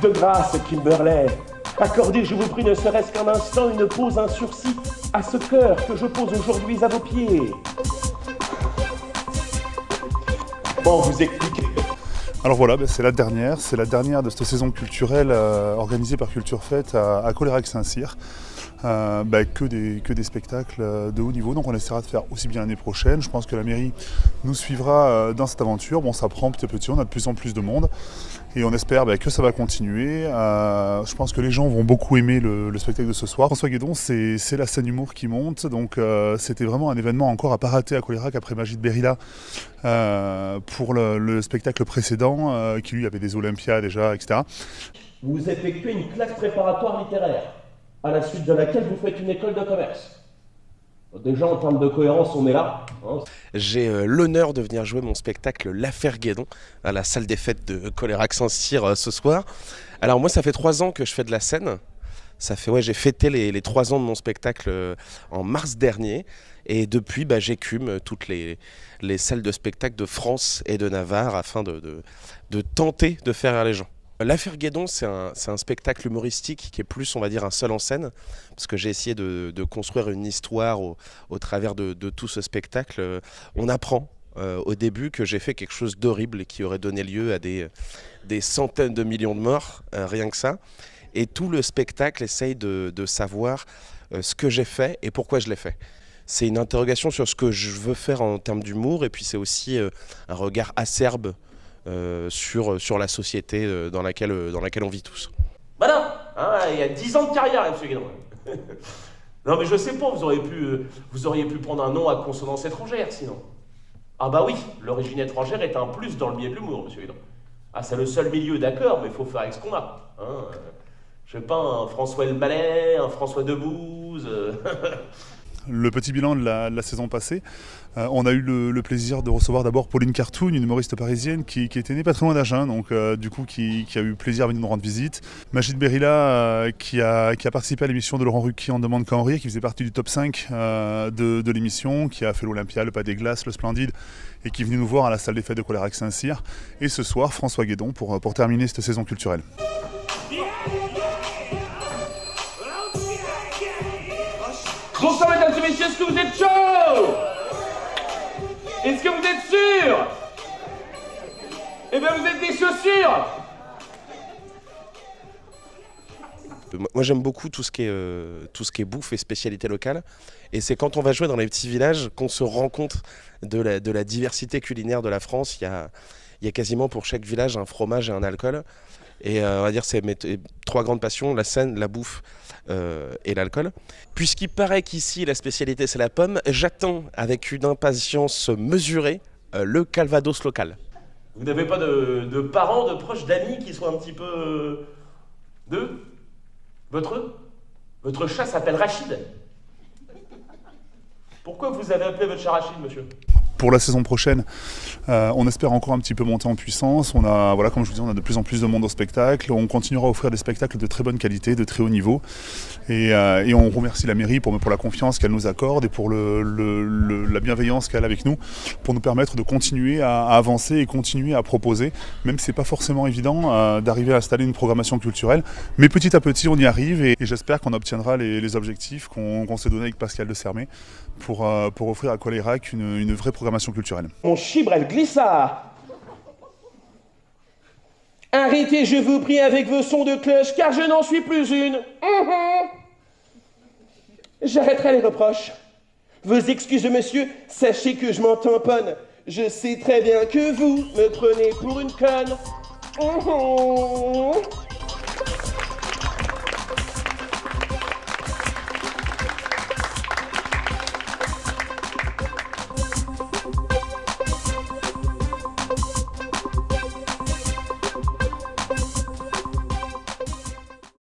De grâce, Kimberley, accordez, je vous prie, ne serait-ce qu'un instant, une pause, un sursis à ce cœur que je pose aujourd'hui à vos pieds. Bon, vous expliquez. Alors voilà, c'est la dernière de cette saison culturelle organisée par Culture Fête à Colérac-Saint-Cyr. Que des spectacles de haut niveau, donc on essaiera de faire aussi bien l'année prochaine. Je pense que la mairie nous suivra dans cette aventure. Bon, ça prend petit à petit, on a de plus en plus de monde et on espère que ça va continuer. Je pense que les gens vont beaucoup aimer le spectacle de ce soir. François Guédon, c'est la scène humour qui monte, donc c'était vraiment un événement encore à pas rater à Colérac après Magie de Berilla pour le spectacle précédent qui lui avait des Olympiades déjà, etc. Vous effectuez une classe préparatoire littéraire, à la suite de laquelle vous faites une école de commerce. Déjà, en termes de cohérence, on est là. J'ai l'honneur de venir jouer mon spectacle L'Affaire Guédon à la salle des fêtes de Colérac-Saint-Cyr ce soir. Alors moi, ça fait 3 ans que je fais de la scène. J'ai fêté les 3 ans de mon spectacle en mars dernier. Et depuis, j'écume toutes les salles de spectacle de France et de Navarre afin de tenter de faire rire les gens. L'Affaire Guédon, c'est un spectacle humoristique qui est plus, on va dire, un seul en scène, parce que j'ai essayé de construire une histoire au travers de tout ce spectacle. On apprend au début que j'ai fait quelque chose d'horrible qui aurait donné lieu à des centaines de millions de morts, rien que ça. Et tout le spectacle essaye de savoir ce que j'ai fait et pourquoi je l'ai fait. C'est une interrogation sur ce que je veux faire en termes d'humour, et puis c'est aussi un regard acerbe sur la société dans laquelle on vit tous. Madame, il y a 10 ans de carrière, monsieur Guédon. Non mais je sais pas, vous auriez pu prendre un nom à consonance étrangère, sinon. Ah bah oui, l'origine étrangère est un plus dans le milieu de l'humour, monsieur Guédon. Ah, c'est le seul milieu, d'accord, mais il faut faire avec ce qu'on a. Je sais pas, un François El Malais, un François Debouze... Le petit bilan de la saison passée, on a eu le plaisir de recevoir d'abord Pauline Cartoon, une humoriste parisienne qui était née pas très loin d'Agen, donc qui a eu plaisir à venir nous rendre visite. Magie de Berilla qui a participé à l'émission de Laurent Ruquier, On ne demande qu'à en rire, qui faisait partie du top 5 de l'émission, qui a fait l'Olympia, le Pas des Glaces, le Splendide, et qui est venu nous voir à la salle des fêtes de Colérac-Saint-Cyr. Et ce soir, François Guédon pour terminer cette saison culturelle. Bonsoir mesdames et messieurs, est-ce que vous êtes chauds? Est-ce que vous êtes sûrs? Eh bien vous êtes des chaussures. Moi j'aime beaucoup tout ce qui est bouffe et spécialité locale, et c'est quand on va jouer dans les petits villages qu'on se rend compte de la diversité culinaire de la France. Il y a quasiment pour chaque village un fromage et un alcool. Et on va dire c'est mes 3 grandes passions, la scène, la bouffe et l'alcool. Puisqu'il paraît qu'ici la spécialité c'est la pomme, j'attends avec une impatience mesurée le calvados local. Vous n'avez pas de parents, de proches, d'amis qui soient un petit peu... Votre chat s'appelle Rachid. Pourquoi vous avez appelé votre chat Rachid, monsieur ? Pour la saison prochaine, on espère encore un petit peu monter en puissance. On a, comme je vous dis, on a de plus en plus de monde au spectacle. On continuera à offrir des spectacles de très bonne qualité, de très haut niveau. Et on remercie la mairie pour la confiance qu'elle nous accorde et pour la bienveillance qu'elle a avec nous, pour nous permettre de continuer à avancer et continuer à proposer, même si c'est pas forcément évident d'arriver à installer une programmation culturelle. Mais petit à petit, on y arrive et j'espère qu'on obtiendra les objectifs qu'on s'est donnés avec Pascal de Sermé pour offrir à Colérac une vraie programmation culturelle. Mon chibre, elle glissa. Arrêtez, je vous prie, avec vos sons de cloche, car je n'en suis plus une. J'arrêterai les reproches. Vos excuses, monsieur, sachez que je m'en tamponne. Je sais très bien que vous me prenez pour une conne.